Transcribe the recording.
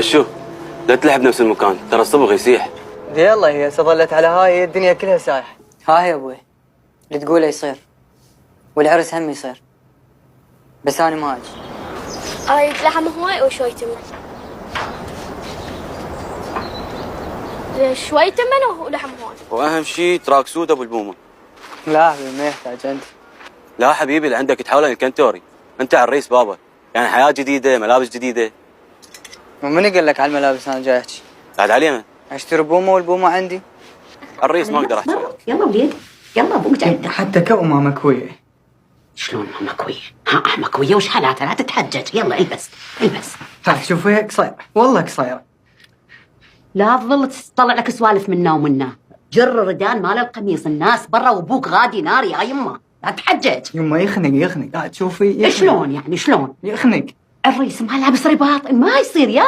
هشو لا تلعب بنفس المكان، ترى الصبغ يسيح. يلا هي ظلت على هاي الدنيا كلها سايح. ها يا ابوي اللي تقوله يصير، والعرس هم يصير، بس انا ما اجي. اريد لحم هواي وشوي تمن. شوي تمن ولحم هواي. واهم شيء تراك سود ابو البومه. لا حبيبي ما يحتاج انت. لا حبيبي اللي عندك تحاول الكنتوري، انت على الرئيس بابا، يعني حياه جديده، ملابس جديده. ومن قال لك على الملابس انا جاي احكي؟ بعد علينا اشتري بومه والبومه عندي. الرئيس ما اقدر احكي. يلا وليد يلا ابوك جاي. حتى كومه مكويه. شلون ما مكويه؟ ها مكويه وش حالاتها؟ لا تتحجج، يلا البس البس. هاي شوفي قصيره والله قصيره. لا تظل تطلع لك سوالف منا ومنا. جر ردان مال القميص، الناس برا وابوك غادي نار يا يمه، لا تحجج. يما يخنق قاعد تشوفي. شلون يعني شلون؟ يخنق. الرئيس ما لابس رباط، ما يصير يا